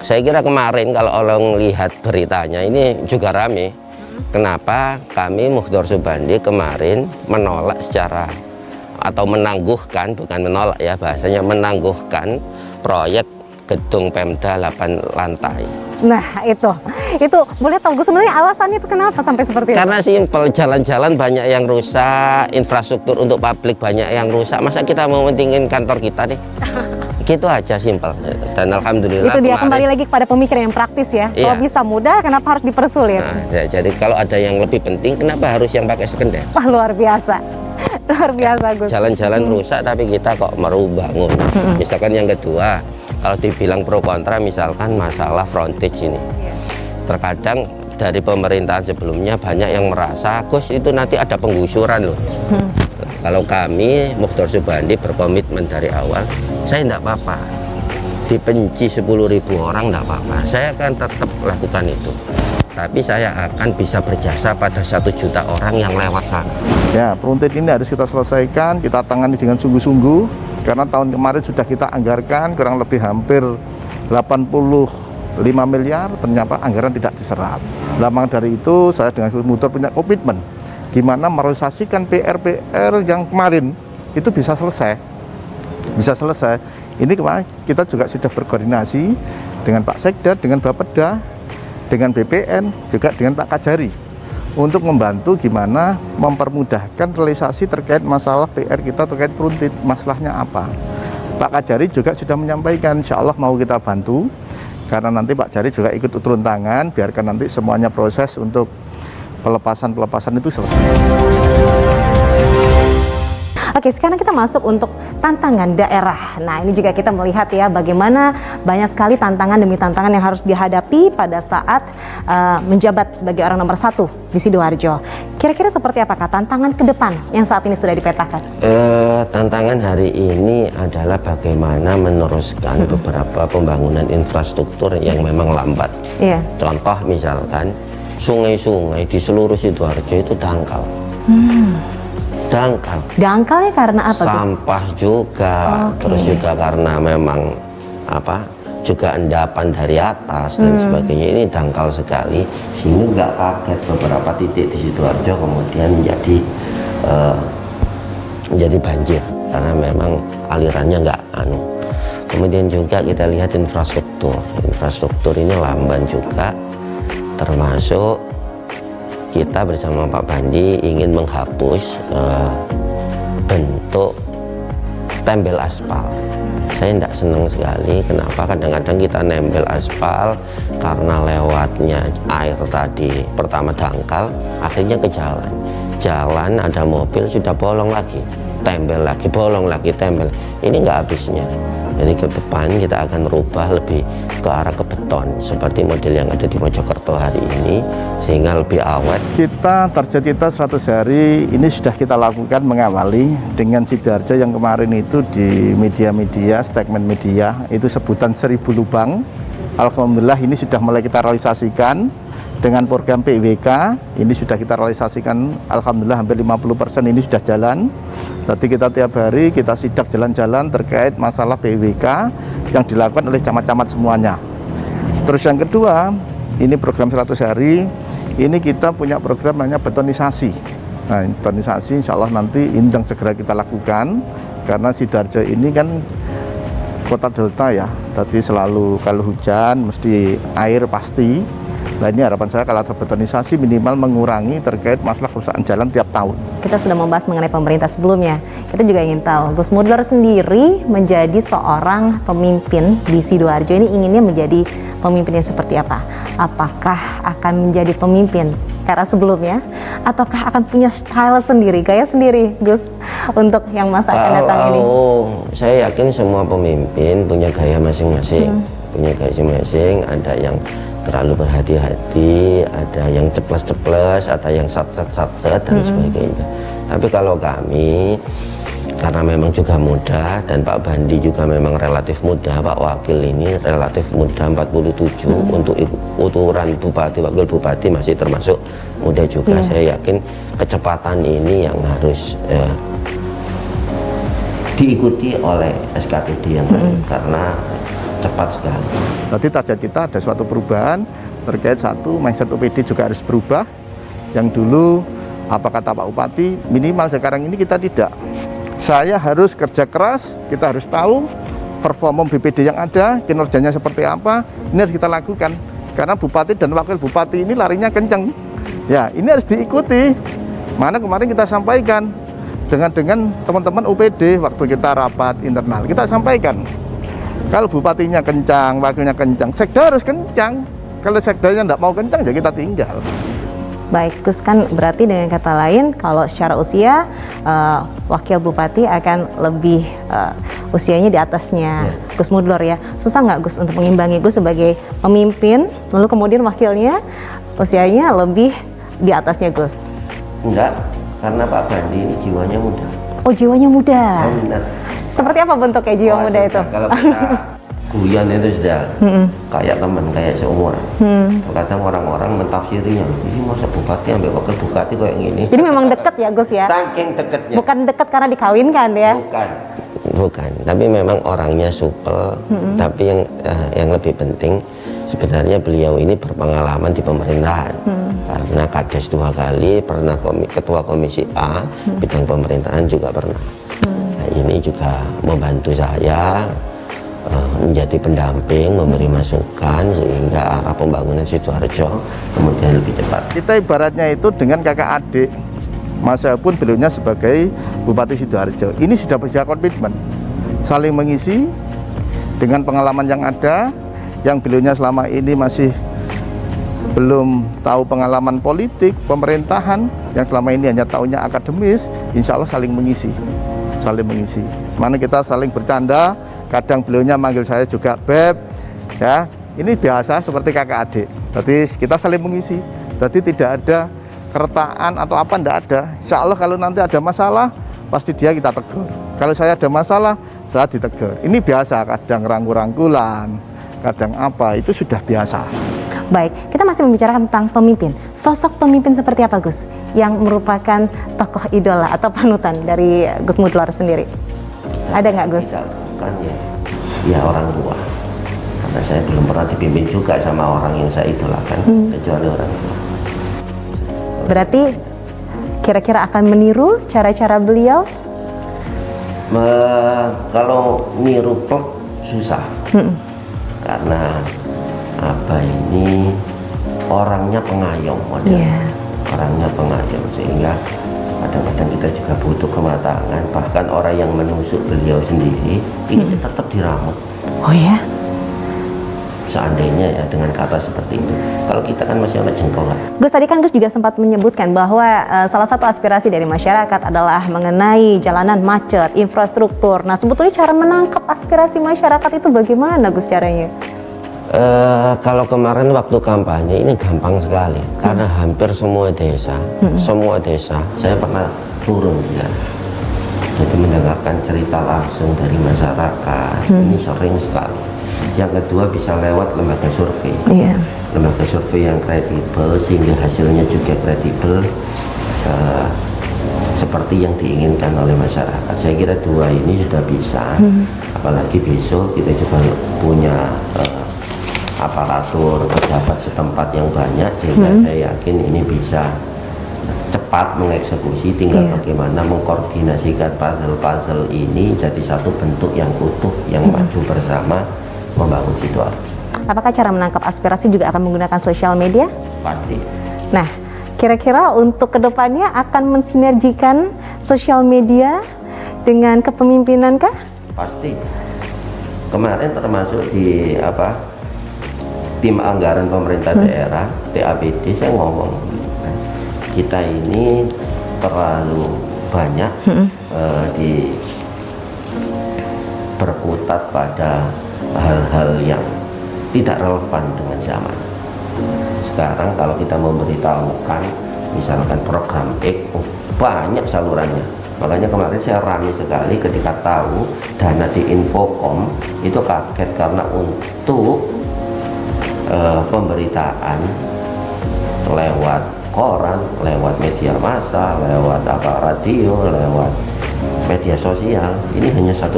Saya kira kemarin kalau orang lihat beritanya ini juga rame. Kenapa kami Mukhdor Subandi kemarin menolak secara atau menangguhkan, bukan menolak ya bahasanya, menangguhkan proyek gedung Pemda 8 lantai. Nah, itu boleh tahu Gus sebenarnya alasannya itu kenapa sampai seperti itu? Karena simpel, jalan-jalan banyak yang rusak, infrastruktur untuk publik banyak yang rusak. Masa kita mau mentingin kantor kita nih? Gitu aja, simpel. Dan alhamdulillah itu dia kemarin, kembali lagi kepada pemikiran yang praktis ya. Iya. Kalau bisa mudah, kenapa harus dipersulit? Nah, jadi kalau ada yang lebih penting, kenapa harus yang pakai sekender? Wah, luar biasa. Luar biasa Gus. Jalan-jalan rusak tapi kita kok mau bangun. Misalkan yang kedua, kalau dibilang pro kontra, misalkan masalah frontage ini. Terkadang dari pemerintahan sebelumnya banyak yang merasa, Gus itu nanti ada penggusuran loh. Kalau kami Mukhdor Subandi berkomitmen dari awal, saya tidak apa-apa dibenci 10.000 orang, tidak apa-apa, saya akan tetap lakukan itu, tapi saya akan bisa berjasa pada 1 juta orang yang lewat sana. Ya, frontage ini harus kita selesaikan, kita tangani dengan sungguh-sungguh, karena tahun kemarin sudah kita anggarkan kurang lebih hampir 85 miliar, ternyata anggaran tidak diserap. Lama dari itu saya dengan Gus Mudlor punya komitmen gimana merealisasikan PR-PR yang kemarin itu bisa selesai. Ini kemarin kita juga sudah berkoordinasi dengan Pak Sekda, dengan Bapeda, dengan BPN, juga dengan Pak Kajari untuk membantu gimana mempermudahkan realisasi terkait masalah PR kita terkait frontage, masalahnya apa. Pak Kajari juga sudah menyampaikan, insya Allah mau kita bantu, karena nanti Pak Jari juga ikut turun tangan, biarkan nanti semuanya proses untuk pelepasan itu selesai. Oke, sekarang kita masuk untuk tantangan daerah. Nah, ini juga kita melihat ya bagaimana banyak sekali tantangan demi tantangan yang harus dihadapi pada saat menjabat sebagai orang nomor 1 di Sidoarjo. Kira-kira seperti apakah tantangan ke depan yang saat ini sudah dipetakan? Tantangan hari ini adalah bagaimana meneruskan beberapa pembangunan infrastruktur yang memang lambat. Iya. Contoh misalkan sungai-sungai di seluruh Sidoarjo itu dangkal. Dangkalnya karena apa? Sampah juga, terus juga karena memang juga endapan dari atas dan sebagainya, ini dangkal sekali, sehingga nggak kaget beberapa titik di Sidoarjo kemudian menjadi banjir karena memang alirannya nggak Kemudian juga kita lihat infrastruktur ini lamban juga, termasuk kita bersama Pak Bandi ingin menghapus bentuk tempel aspal. Saya tidak senang sekali, kenapa kadang-kadang kita nempel aspal karena lewatnya air tadi pertama dangkal, akhirnya ke jalan. jalan ada mobil sudah bolong lagi, tempel lagi, bolong lagi, tempel. Ini nggak habisnya. Jadi ke depan kita akan rubah lebih ke arah ke beton seperti model yang ada di Mojokerto hari ini, sehingga lebih awet. Kita target kita 100 hari ini sudah kita lakukan mengawali dengan Sidoarjo yang kemarin itu di media-media, segmen media itu sebutan 1000 lubang. Alhamdulillah ini sudah mulai kita realisasikan dengan program PWK. Ini sudah kita realisasikan, alhamdulillah hampir 50% ini sudah jalan. Tadi kita tiap hari kita sidak jalan-jalan terkait masalah PWK yang dilakukan oleh camat-camat semuanya. Terus yang kedua, ini program 100 hari, ini kita punya program namanya betonisasi. Nah, betonisasi insya Allah nanti ini yang segera kita lakukan, karena Sidoarjo ini kan kota delta ya, tadi selalu kalau hujan mesti air pasti. Nah, ini harapan saya kalau ada betonisasi minimal mengurangi terkait masalah kerusakan jalan tiap tahun. Kita sudah membahas mengenai pemerintah sebelumnya. Kita juga ingin tahu, Gus Mudlor sendiri menjadi seorang pemimpin di Sidoarjo ini inginnya menjadi pemimpin yang seperti apa? Apakah akan menjadi pemimpin era sebelumnya? Ataukah akan punya style sendiri, gaya sendiri, Gus, untuk yang masa akan datang ini? Saya yakin semua pemimpin punya gaya masing-masing. Punya gaya masing-masing, ada yang terlalu berhati-hati, ada yang ceplas-ceplas, ada yang sat-sat dan sebagainya. Tapi kalau kami, karena memang juga muda dan Pak Bandi juga memang relatif muda, Pak Wakil ini relatif muda 47, untuk ukuran bupati, wakil bupati masih termasuk muda juga. Saya yakin kecepatan ini yang harus diikuti oleh SKPD yang lain, karena cepat sekali. Nanti target kita ada suatu perubahan terkait satu, mindset OPD juga harus berubah. Yang dulu apa kata Pak Bupati, minimal sekarang ini kita tidak. Saya harus kerja keras, kita harus tahu performa BPD yang ada, kinerjanya seperti apa, ini harus kita lakukan. Karena Bupati dan Wakil Bupati ini larinya kenceng. Ya, ini harus diikuti. Mana kemarin kita sampaikan dengan teman-teman OPD waktu kita rapat internal, kita sampaikan. Kalau bupatinya kencang, wakilnya kencang, sekda harus kencang. Kalau sekdanya tidak mau kencang, ya kita tinggal. Baik, Gus, kan berarti dengan kata lain, kalau secara usia, wakil bupati akan lebih usianya di atasnya Gus Mudlor ya. Susah nggak, Gus, untuk mengimbangi Gus sebagai pemimpin, lalu kemudian wakilnya usianya lebih di atasnya Gus? Enggak, karena Pak Bandi ini jiwanya muda. Oh, jiwanya muda. Benar. Seperti apa bentuknya jiwa muda itu? Kalau kita guyon itu sudah kayak teman, kayak seumuran. Kadang orang-orang mentafsirinya, ini masa bupati ambil wakil bupati kayak gini. Jadi memang dekat ya, Gus ya? Saking dekatnya. Bukan dekat karena dikawinkan ya? Bukan. Tapi memang orangnya supel. Tapi yang lebih penting sebenarnya beliau ini berpengalaman di pemerintahan. Karena Kades 2 kali, pernah ketua komisi A, bidang pemerintahan juga pernah. Nah, ini juga membantu saya menjadi pendamping, memberi masukan sehingga arah pembangunan Sidoarjo kemudian lebih cepat. Kita ibaratnya itu dengan kakak adik. Mas saya pun beliaunya sebagai Bupati Sidoarjo. Ini sudah bersedia komitmen, saling mengisi dengan pengalaman yang ada, yang beliaunya selama ini masih belum tahu pengalaman politik, pemerintahan, yang selama ini hanya tahunya akademis, insya Allah saling mengisi. Mana kita saling bercanda, kadang beliaunya manggil saya juga Beb, ya ini biasa seperti kakak adik. Jadi kita saling mengisi, jadi tidak ada keretaan atau apa, tidak ada. Insya Allah kalau nanti ada masalah, pasti dia kita tegur. Kalau saya ada masalah, saya ditegur. Ini biasa, kadang rangkul-rangkulan, kadang apa, itu sudah biasa. Baik, kita masih membicarakan tentang pemimpin. Sosok pemimpin seperti apa, Gus? Yang merupakan tokoh idola atau panutan dari Gus Mudlor sendiri? Ada nggak, Gus? Bukan ya orang tua. Karena saya belum pernah dipimpin juga sama orang yang saya idolakan, kecuali orang tua. Berarti kira-kira akan meniru cara-cara beliau? Kalau niru plek susah. Karena apa ini orangnya pengayom, orangnya pengayom, sehingga kadang-kadang kita juga butuh kematangan. Bahkan orang yang menusuk beliau sendiri ini tetap diramut. Oh ya? seandainya ya dengan kata seperti itu. Kalau kita kan masih anak jengkolan. Gus, tadi kan Gus juga sempat menyebutkan bahwa salah satu aspirasi dari masyarakat adalah mengenai jalanan macet, infrastruktur. Nah, sebetulnya cara menangkap aspirasi masyarakat itu bagaimana, Gus, caranya? Kalau kemarin waktu kampanye ini gampang sekali karena hampir semua desa saya pernah turun ya, jadi mendengarkan cerita langsung dari masyarakat. Ini sering sekali. Yang kedua bisa lewat lembaga survei, lembaga survei yang kredibel sehingga hasilnya juga kredibel seperti yang diinginkan oleh masyarakat. Saya kira dua ini sudah bisa, apalagi besok kita juga punya aparatur pejabat setempat yang banyak, sehingga saya yakin ini bisa cepat mengeksekusi. Tinggal bagaimana mengkoordinasikan puzzle-puzzle ini jadi satu bentuk yang utuh yang maju bersama membangun Sidoarjo. Apakah cara menangkap aspirasi juga akan menggunakan sosial media? Pasti. Nah, kira-kira untuk kedepannya akan mensinergikan sosial media dengan kepemimpinan kah? Pasti. Kemarin termasuk di tim anggaran pemerintah daerah TAPD saya ngomong, kita ini terlalu banyak berkutat pada hal-hal yang tidak relevan dengan zaman. Sekarang kalau kita memberitahukan misalkan program X, banyak salurannya. Makanya kemarin saya ramai sekali ketika tahu dana di Infocom itu, kaget karena untuk pemberitaan lewat koran, lewat media massa, lewat radio, lewat media sosial ini hanya 1,2.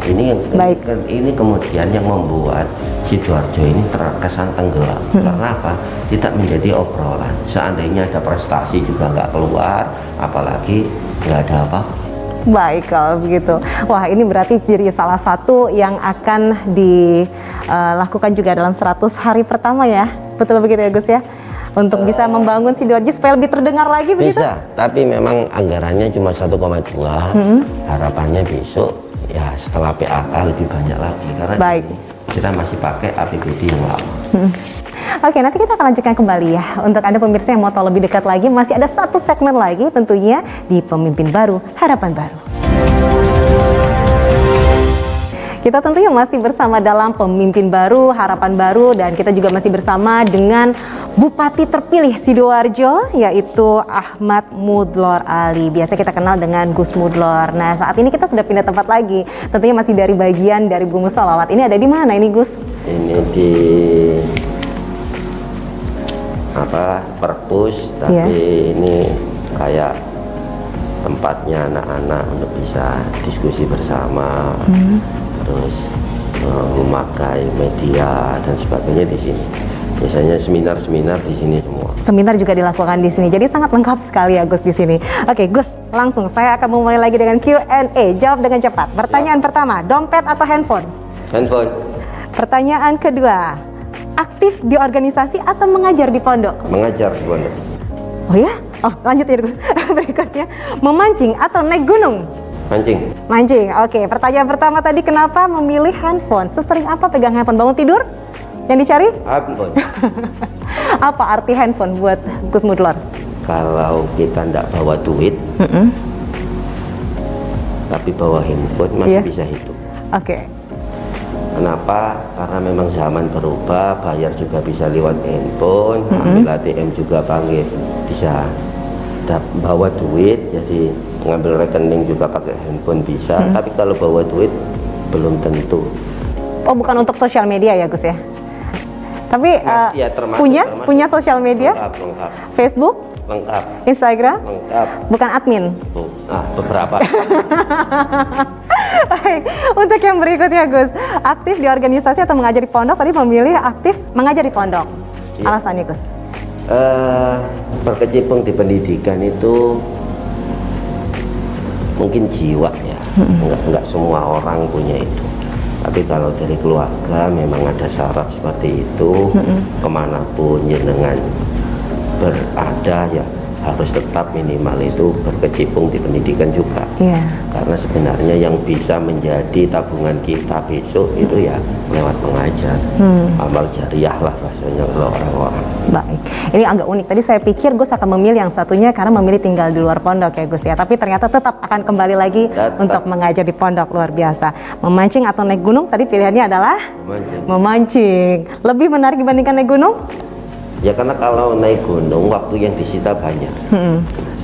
Ini kemudian yang membuat Sidoarjo ini terkesan tenggelam. Karena apa? Tidak menjadi obrolan. Seandainya ada prestasi juga nggak keluar, apalagi nggak ada apa. Baik, kalau begitu. Wah, ini berarti jadi salah satu yang akan dilakukan juga dalam 100 hari pertama ya. Betul begitu ya, Gus ya? Untuk bisa membangun Sidoarjo supaya lebih terdengar lagi begitu? Bisa, tapi memang anggarannya cuma 1,2. Harapannya besok ya setelah PAK lebih banyak lagi. Karena kita masih pakai APBD yang lama. Oke, nanti kita akan lanjutkan kembali ya. Untuk Anda pemirsa yang mau tahu lebih dekat lagi, masih ada satu segmen lagi tentunya di Pemimpin Baru, Harapan Baru. Kita tentunya masih bersama dalam Pemimpin Baru, Harapan Baru, dan kita juga masih bersama dengan Bupati terpilih Sidoarjo, yaitu Ahmad Mudlor Ali. Biasa kita kenal dengan Gus Mudlor. Nah, saat ini kita sudah pindah tempat lagi. Tentunya masih dari bagian dari Bumi Sholawat. Ini ada di mana ini, Gus? Ini di perpus, tapi ini kayak tempatnya anak-anak untuk bisa diskusi bersama, terus memakai media dan sebagainya di sini. Biasanya seminar-seminar di sini semua. Seminar juga dilakukan di sini. Jadi sangat lengkap sekali ya, Gus, di sini. Oke, Gus, langsung saya akan memulai lagi dengan Q&A. Jawab dengan cepat. Pertanyaan pertama, dompet atau handphone? Handphone. Pertanyaan kedua, aktif di organisasi atau mengajar di pondok? Mengajar di pondok. Oh ya? Oh, lanjut ya, Gus. Berikutnya, memancing atau naik gunung? Mancing. Mancing. Oke, pertanyaan pertama tadi, kenapa memilih handphone? Sesering apa pegang handphone? Bangun tidur? Yang dicari? Handphone. Apa arti handphone buat Gus Mudlor? Kalau kita tidak bawa duit, tapi bawa handphone masih bisa hidup. Oke. Kenapa? Karena memang zaman berubah, bayar juga bisa lewat handphone, ambil ATM juga bisa bawa duit, jadi ngambil rekening juga pakai handphone bisa. Tapi kalau bawa duit belum tentu. Oh, bukan untuk sosial media ya, Gus ya? Tapi ya, termasuk. punya sosial media? Lengkap. Facebook? Lengkap. Instagram? Lengkap. Bukan admin? Beberapa. Baik, untuk yang berikutnya, Gus, aktif di organisasi atau mengajar di pondok? Tadi memilih aktif mengajar di pondok. Iya. Alasannya, Gus? Berkecimpung di pendidikan itu mungkin jiwa ya, enggak semua orang punya itu. Tapi kalau dari keluarga memang ada syarat seperti itu, kemanapun jenengan berada ya harus tetap minimal itu berkecimpung di pendidikan juga. Iya. Karena sebenarnya yang bisa menjadi tabungan kita besok itu ya lewat mengajar, amal jariah lah bahasanya kalau orang-orang. Baik, ini agak unik. Tadi saya pikir Gus akan memilih yang satunya karena memilih tinggal di luar pondok ya Gus ya. Tapi ternyata tetap akan kembali lagi untuk mengajar di pondok. Luar biasa. Memancing atau naik gunung tadi pilihannya adalah memancing. Lebih menarik dibandingkan naik gunung? Ya karena kalau naik gunung waktu yang disita banyak.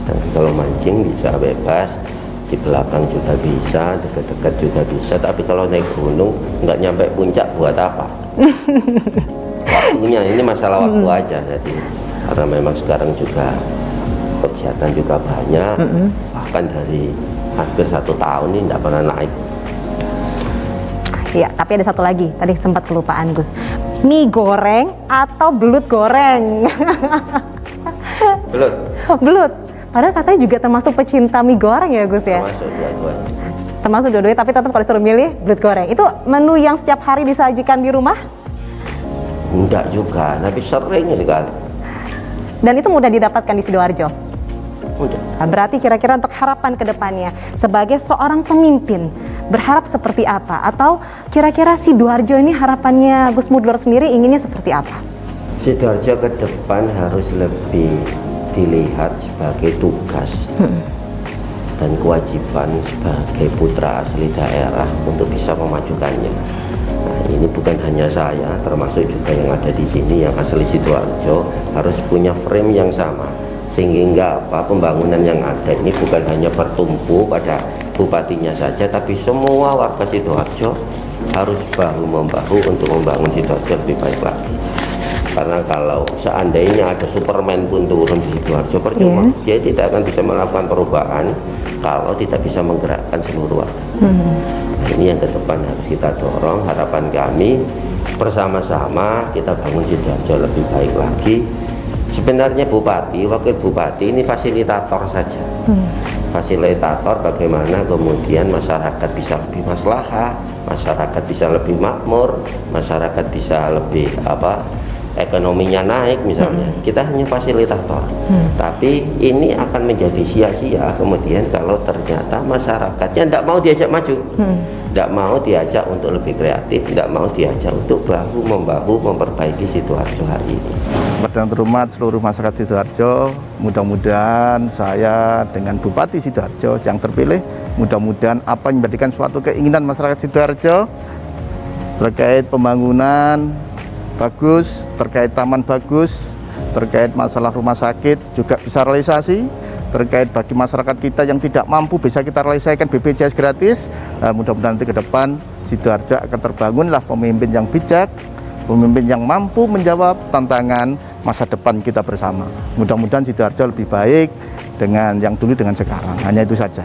Sedangkan kalau mancing bisa bebas, di belakang juga bisa, dekat-dekat juga bisa. Tapi kalau naik gunung nggak nyampe puncak buat apa? Waktunya ini masalah waktu aja. Jadi karena memang sekarang juga kegiatan juga banyak, bahkan dari hampir 1 tahun ini nggak pernah naik. Iya, tapi ada satu lagi, tadi sempat kelupaan Gus. Mie goreng atau belut goreng? Belut. Belut. Padahal katanya juga termasuk pecinta mie goreng ya Gus ya? Termasuk dua-duanya. Termasuk dua-duanya, tapi tetap kalau disuruh milih belut goreng. Itu menu yang setiap hari disajikan di rumah? Enggak juga, tapi sering sekali. Dan itu mudah didapatkan di Sidoarjo? Udah. Nah, berarti kira-kira untuk harapan ke depannya sebagai seorang pemimpin berharap seperti apa? Atau kira-kira Sidoarjo ini harapannya Gus Mudlor sendiri inginnya seperti apa? Sidoarjo ke depan harus lebih dilihat sebagai tugas dan kewajiban sebagai putra asli daerah untuk bisa memajukannya. Nah, ini bukan hanya saya, termasuk juga yang ada di sini yang asli Sidoarjo harus punya frame yang sama. Sehingga pembangunan yang ada ini bukan hanya bertumpu pada bupatinya saja, tapi semua warga Sidoarjo harus bahu-membahu untuk membangun Sidoarjo lebih baik lagi. Karena kalau seandainya ada Superman pun turun di Sidoarjo percuma, dia tidak akan bisa melakukan perubahan kalau tidak bisa menggerakkan seluruh warga. Nah, ini yang ke depan harus kita dorong. Harapan kami bersama-sama kita bangun Sidoarjo lebih baik lagi. Sebenarnya bupati, wakil bupati ini fasilitator saja. Fasilitator bagaimana kemudian masyarakat bisa lebih maslahah, masyarakat bisa lebih makmur, masyarakat bisa lebih ekonominya naik misalnya. Kita hanya fasilitator. Tapi ini akan menjadi sia-sia kemudian kalau ternyata masyarakatnya tidak mau diajak maju. Tidak mau diajak untuk lebih kreatif, tidak mau diajak untuk bahu-membahu memperbaiki Sidoarjo hari ini. Dan terhormat seluruh masyarakat Sidoarjo, mudah-mudahan saya dengan Bupati Sidoarjo yang terpilih, mudah-mudahan apa yang menjadikan suatu keinginan masyarakat Sidoarjo terkait pembangunan bagus, terkait taman bagus, terkait masalah rumah sakit juga bisa realisasi, terkait bagi masyarakat kita yang tidak mampu bisa kita realisasikan BPJS gratis. Mudah-mudahan nanti ke depan Sidoarjo akan terbangunlah pemimpin yang bijak, pemimpin yang mampu menjawab tantangan masa depan kita bersama. Mudah-mudahan Sidoarjo lebih baik dengan yang dulu dengan sekarang. Hanya itu saja.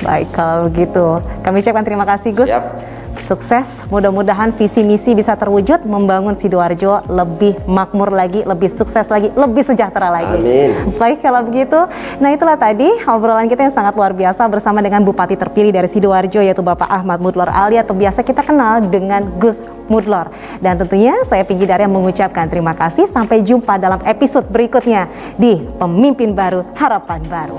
Baik, kalau begitu kami ucapkan terima kasih Gus. Sukses, mudah-mudahan visi misi bisa terwujud membangun Sidoarjo lebih makmur lagi, lebih sukses lagi, lebih sejahtera lagi. Amin. Baik kalau begitu. Nah itulah tadi obrolan kita yang sangat luar biasa bersama dengan Bupati terpilih dari Sidoarjo yaitu Bapak Ahmad Mudlor Ali atau biasa kita kenal dengan Gus Mudlor. Dan tentunya saya Pinky Daria mengucapkan terima kasih. Sampai jumpa dalam episode berikutnya di Pemimpin Baru Harapan Baru.